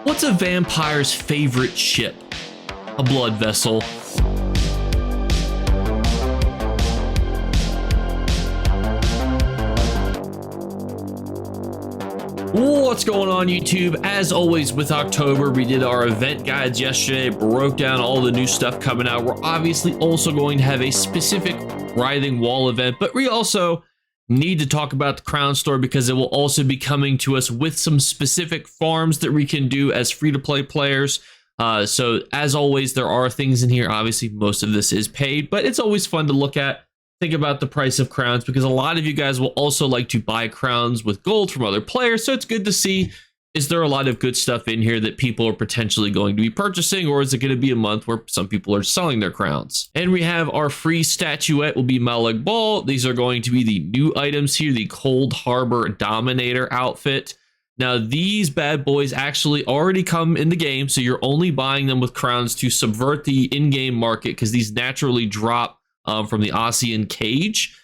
What's a vampire's favorite ship? A blood vessel. What's going on, YouTube? As always with October, we did our event guides yesterday, broke down all the new stuff coming out. We're obviously also going to have a specific Writhing Wall event, but we also need to talk about the Crown Store because it will also be coming to us with some specific farms that we can do as free-to-play players. So as always, there are things in here. Obviously, most of this is paid, but it's always fun to look at. Think about the price of crowns because a lot of you guys will also like to buy crowns with gold from other players. So it's good to see, is there a lot of good stuff in here that people are potentially going to be purchasing, or is it going to be a month where some people are selling their crowns? And we have our free statuette will be Malag Ball. These are going to be the new items here, the Cold Harbor Dominator outfit. Now, these bad boys actually already come in the game, so you're only buying them with crowns to subvert the in-game market because these naturally drop from the Ossian cage.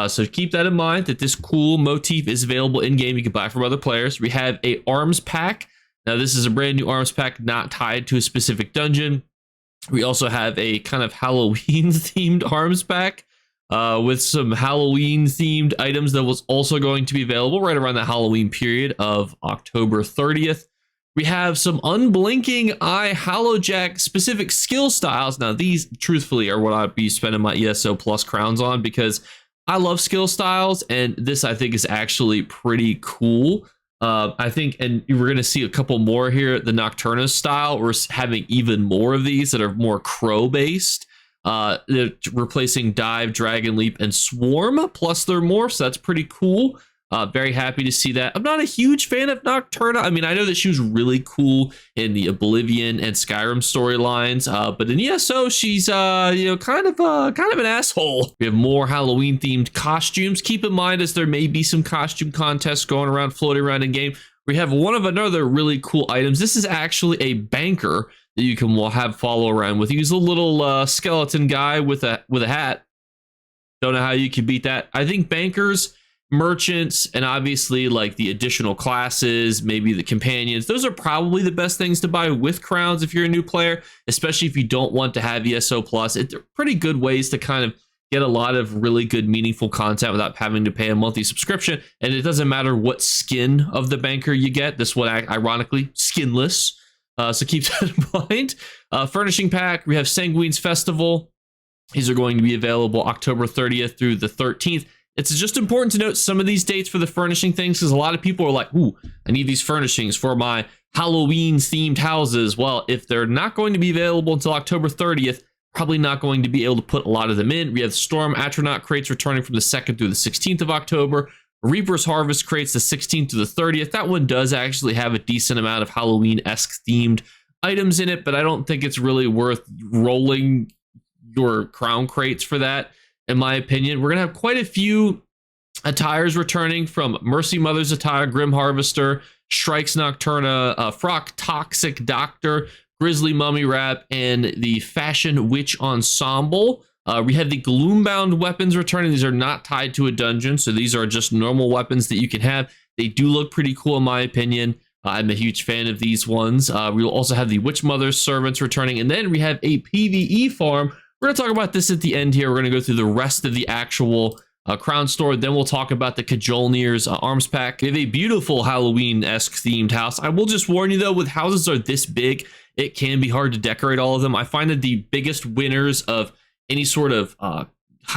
So keep that in mind that this cool motif is available in-game. You can buy from other players. We have a arms pack. Now, this is a brand new arms pack not tied to a specific dungeon. We also have a kind of Halloween-themed arms pack with some Halloween-themed items that was also going to be available right around the Halloween period of October 30th. We have some unblinking eye Hallowjack specific skill styles. Now, these truthfully are what I'd be spending my ESO plus crowns on because I love skill styles, and this I think is actually pretty cool. I think, and we're going to see a couple more here. The Nocturna style, we're having even more of these that are more crow based. They're replacing Dive, Dragon Leap, and Swarm plus their morphs. So that's pretty cool. Very happy to see that. I'm not a huge fan of Nocturna. I mean, I know that she was really cool in the Oblivion and Skyrim storylines, but in ESO, she's kind of an asshole. We have more Halloween-themed costumes. Keep in mind, as there may be some costume contests going around, floating around in game. We have one of another really cool items. This is actually a banker that you can have follow around with. He's a little skeleton guy with a hat. Don't know how you can beat that. I think bankers, merchants, and obviously like the additional classes, maybe the companions, those are probably the best things to buy with crowns if you're a new player, especially if you don't want to have ESO plus. They're pretty good ways to kind of get a lot of really good meaningful content without having to pay a monthly subscription. And it doesn't matter what skin of the banker you get. This one ironically skinless, so keep that in mind. Furnishing pack, we have Sanguine's Festival. These are going to be available October 30th through the 13th. It's just important to note some of these dates for the furnishing things because a lot of people are like, ooh, I need these furnishings for my Halloween-themed houses. Well, if they're not going to be available until October 30th, probably not going to be able to put a lot of them in. We have Storm Atronach crates returning from the 2nd through the 16th of October. Reaper's Harvest crates the 16th to the 30th. That one does actually have a decent amount of Halloween-esque themed items in it, but I don't think it's really worth rolling your crown crates for that. In my opinion, we're going to have quite a few attires returning from Mercy Mother's attire, Grim Harvester, Shrike's Nocturna, Frock Toxic Doctor, Grizzly Mummy Wrap, and the Fashion Witch Ensemble. We have the Gloombound weapons returning. These are not tied to a dungeon, so these are just normal weapons that you can have. They do look pretty cool in my opinion. I'm a huge fan of these ones. We will also have the Witch Mother's servants returning, and then we have a PvE farm. We're going to talk about this at the end here. We're going to go through the rest of the actual Crown Store. Then we'll talk about the Cajolnir's arms pack. We have a beautiful Halloween-esque themed house. I will just warn you, though, with houses are this big, it can be hard to decorate all of them. I find that the biggest winners of any sort of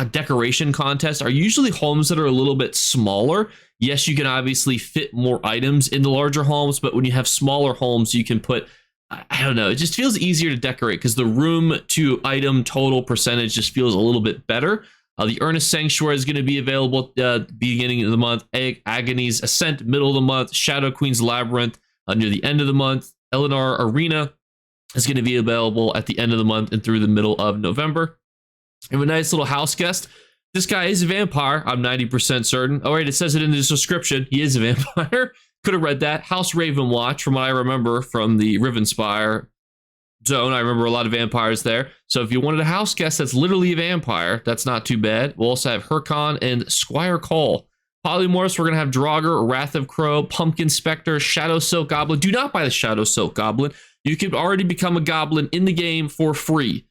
decoration contest are usually homes that are a little bit smaller. Yes, you can obviously fit more items in the larger homes, but when you have smaller homes, you can put, I don't know, it just feels easier to decorate because the room to item total percentage just feels a little bit better. The Earnest Sanctuary is going to be available beginning of the month. Agony's Ascent, middle of the month. Shadow Queen's Labyrinth near the end of the month. Eleanor Arena is going to be available at the end of the month and through the middle of November. We have a nice little house guest. This guy is a vampire. I'm 90% certain. Oh, right, it says it in the description. He is a vampire. Could have read that. House Ravenwatch, from what I remember from the Rivenspire zone. I remember a lot of vampires there. So if you wanted a house guest that's literally a vampire, that's not too bad. We'll also have Hercon and Squire Call Polymorphs, we're going to have Draugr, Wrath of Crow, Pumpkin Spectre, Shadow Silk Goblin. Do not buy the Shadow Silk Goblin. You can already become a goblin in the game for free.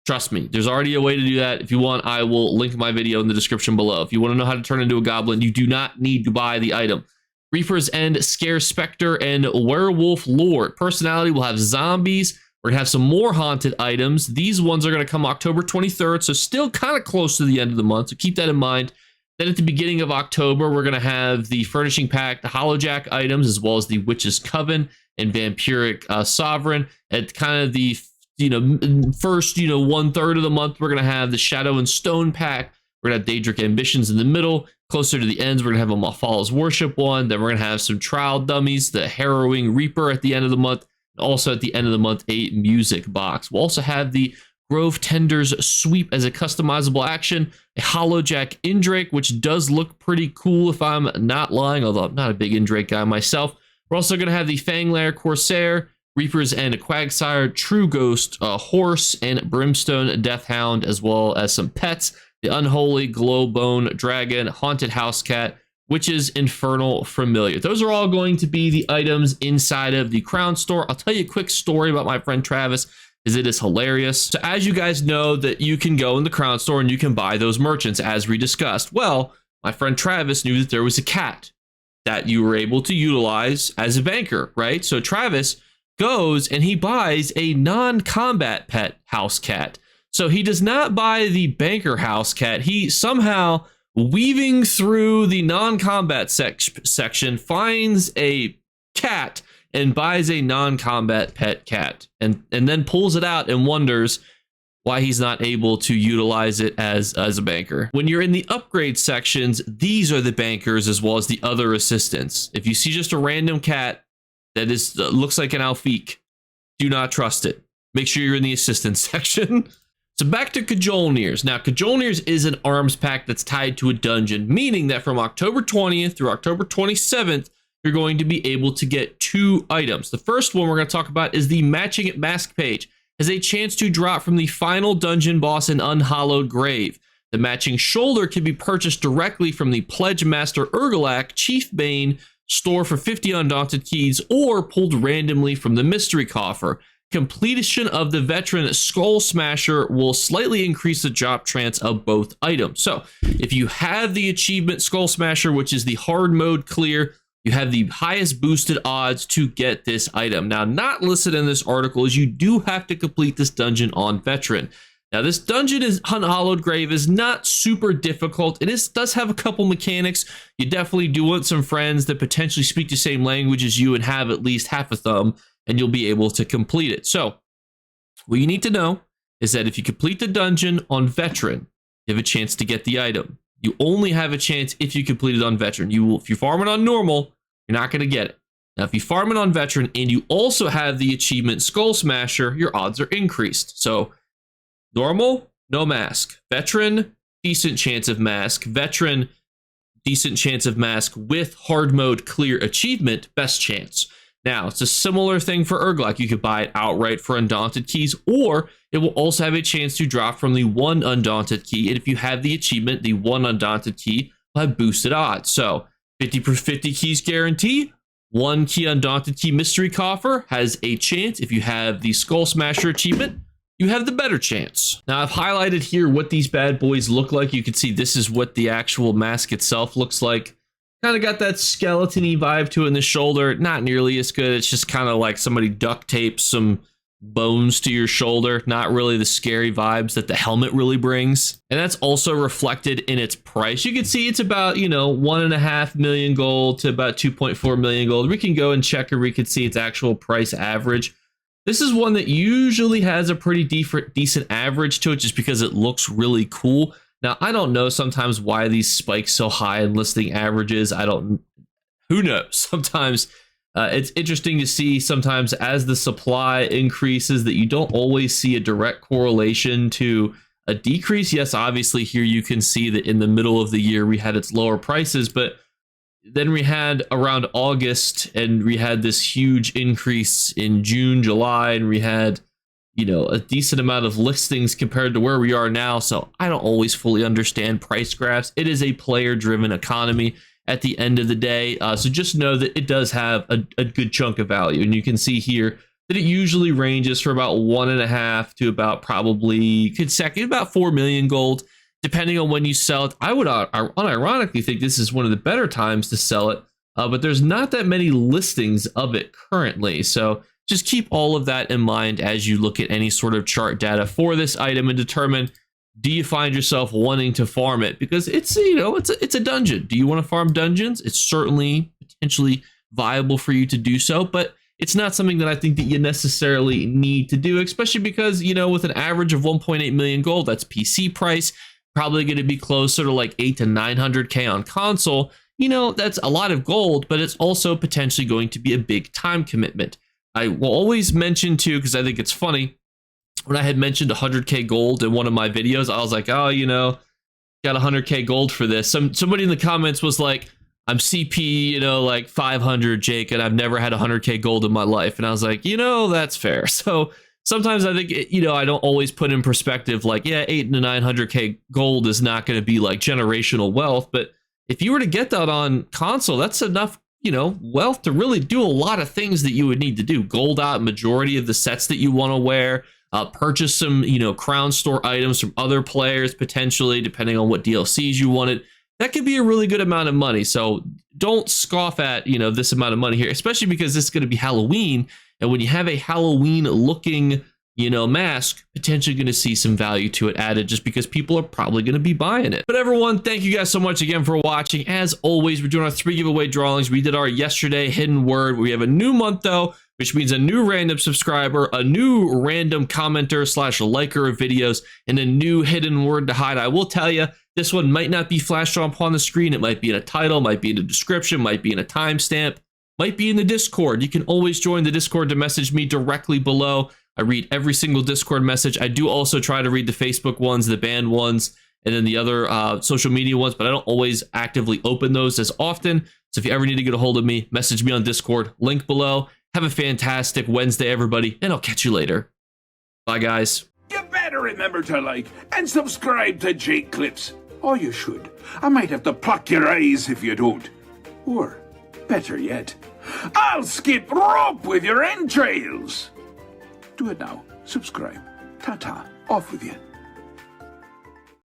Trust me, there's already a way to do that. If you want, I will link my video in the description below. If you want to know how to turn into a goblin, you do not need to buy the item. Reaper's End, Scare Spectre, and Werewolf Lord. Personality will have zombies. We're going to have some more haunted items. These ones are going to come October 23rd, so still kind of close to the end of the month, so keep that in mind. Then at the beginning of October, we're going to have the Furnishing Pack, the Hollowjack items, as well as the Witch's Coven and Vampiric Sovereign. At kind of the first 1/3 of the month, we're going to have the Shadow and Stone Pack. We're going to have Daedric Ambitions in the middle. Closer to the ends, we're going to have a Malfala's Worship one. Then we're going to have some Trial Dummies, the Harrowing Reaper at the end of the month. Also at the end of the month, a music box. We'll also have the Grove Tender's Sweep as a customizable action, a Hollowjack Indrake, which does look pretty cool if I'm not lying, although I'm not a big Indrake guy myself. We're also going to have the Fanglair Corsair, Reaper's End Quagsire, True Ghost Horse, and Brimstone Deathhound, as well as some pets, the Unholy Glowbone Dragon, Haunted House Cat, Witch's Infernal Familiar. Those are all going to be the items inside of the Crown Store. I'll tell you a quick story about my friend Travis, because it is hilarious. So as you guys know, that you can go in the Crown Store and you can buy those merchants as we discussed. Well, my friend Travis knew that there was a cat that you were able to utilize as a banker, right? So Travis goes and he buys a non-combat pet house cat. So he does not buy the banker house cat. He somehow, weaving through the non-combat section, finds a cat and buys a non-combat pet cat, and then pulls it out and wonders why he's not able to utilize it as a banker. When you're in the upgrade sections, these are the bankers as well as the other assistants. If you see just a random cat that is looks like an Alfique, do not trust it. Make sure you're in the assistant section. So back to Cajolnirs. Now, Cajolnirs is an arms pack that's tied to a dungeon, meaning that from October 20th through October 27th, you're going to be able to get 2 items. The first one we're going to talk about is the Matching It Mask page. Has a chance to drop from the final dungeon boss in Unhallowed Grave. The matching shoulder can be purchased directly from the Pledge Master Urgalak Chief Bane store for 50 Undaunted keys, or pulled randomly from the Mystery Coffer. Completion of the Veteran Skull Smasher will slightly increase the drop chance of both items. So if you have the achievement Skull Smasher, which is the hard mode clear, you have the highest boosted odds to get this item. Now, not listed in this article is you do have to complete this dungeon on Veteran. Now, this dungeon is Unhallowed Grave is not super difficult. It does have a couple mechanics. You definitely do want some friends that potentially speak the same language as you and have at least half a thumb, and you'll be able to complete it. So what you need to know is that if you complete the dungeon on Veteran, you have a chance to get the item. You only have a chance if you complete it on Veteran. If you farm it on normal, you're not going to get it. Now, if you farm it on Veteran and you also have the achievement Skull Smasher, your odds are increased. So normal, no mask. Veteran, decent chance of mask. Veteran, decent chance of mask with hard mode clear achievement, best chance. Now, it's a similar thing for Urgalak. You could buy it outright for Undaunted keys, or it will also have a chance to drop from the 1 Undaunted key. And if you have the achievement, the 1 Undaunted key will have boosted odds. So 50 per 50 keys guarantee. 1 key Undaunted key Mystery Coffer has a chance. If you have the Skull Smasher achievement, you have the better chance. Now, I've highlighted here what these bad boys look like. You can see this is what the actual mask itself looks like. Kind of got that skeleton-y vibe to it in the shoulder. Not nearly as good. It's just kind of like somebody duct taped some bones to your shoulder. Not really the scary vibes that the helmet really brings. And that's also reflected in its price. You can see it's about, 1.5 million gold to about 2.4 million gold. We can go and check, or we can see its actual price average. This is one that usually has a pretty decent average to it, just because it looks really cool. Now, I don't know sometimes why these spike so high in listing averages. Who knows? Sometimes it's interesting to see sometimes as the supply increases that you don't always see a direct correlation to a decrease. Yes, obviously here you can see that in the middle of the year we had its lower prices, but then we had around August and we had this huge increase in June, July, and we had a decent amount of listings compared to where we are now. So I don't always fully understand price graphs. It is a player driven economy at the end of the day. So just know that it does have a good chunk of value. And you can see here that it usually ranges for about 1.5 to about probably consecutive, about 4 million gold, depending on when you sell it. I would unironically think this is one of the better times to sell it, but there's not that many listings of it currently. So just keep all of that in mind as you look at any sort of chart data for this item and determine, do you find yourself wanting to farm it? Because it's a dungeon. Do you want to farm dungeons? It's certainly potentially viable for you to do so, but it's not something that I think that you necessarily need to do, especially because, with an average of 1.8 million gold, that's PC price, probably going to be closer to like 800 to 900K on console. That's a lot of gold, but it's also potentially going to be a big time commitment. I will always mention too, because I think it's funny, when I had mentioned 100K gold in one of my videos, I was like, oh, got 100K gold for this. Somebody in the comments was like, I'm CP, like 500, Jake, and I've never had 100K gold in my life. And I was like, that's fair. So sometimes I think, I don't always put in perspective, like, yeah, 800 to 900K gold is not going to be like generational wealth. But if you were to get that on console, that's enough, wealth to really do a lot of things that you would need to do. Gold out majority of the sets that you want to wear, purchase some, crown store items from other players, potentially, depending on what DLCs you wanted. That could be a really good amount of money. So don't scoff at, this amount of money here, especially because this is going to be Halloween. And when you have a Halloween looking, mask, potentially going to see some value to it added just because people are probably going to be buying it. But everyone, thank you guys so much again for watching. As always, we're doing our 3 giveaway drawings. We did our yesterday hidden word. We have a new month though, which means a new random subscriber, a new random commenter / liker of videos, and a new hidden word to hide. I will tell you, this one might not be flashed up on the screen. It might be in a title, might be in a description, might be in a timestamp, might be in the Discord. You can always join the Discord to message me directly below. I read every single Discord message. I do also try to read the Facebook ones, the banned ones, and then the other social media ones, but I don't always actively open those as often. So if you ever need to get a hold of me, message me on Discord, link below. Have a fantastic Wednesday, everybody, and I'll catch you later. Bye, guys. You better remember to like and subscribe to Jakeclips. Or you should. I might have to pluck your eyes if you don't. Or, better yet, I'll skip rope with your entrails. Do it now. Subscribe. Ta-ta. Off with you.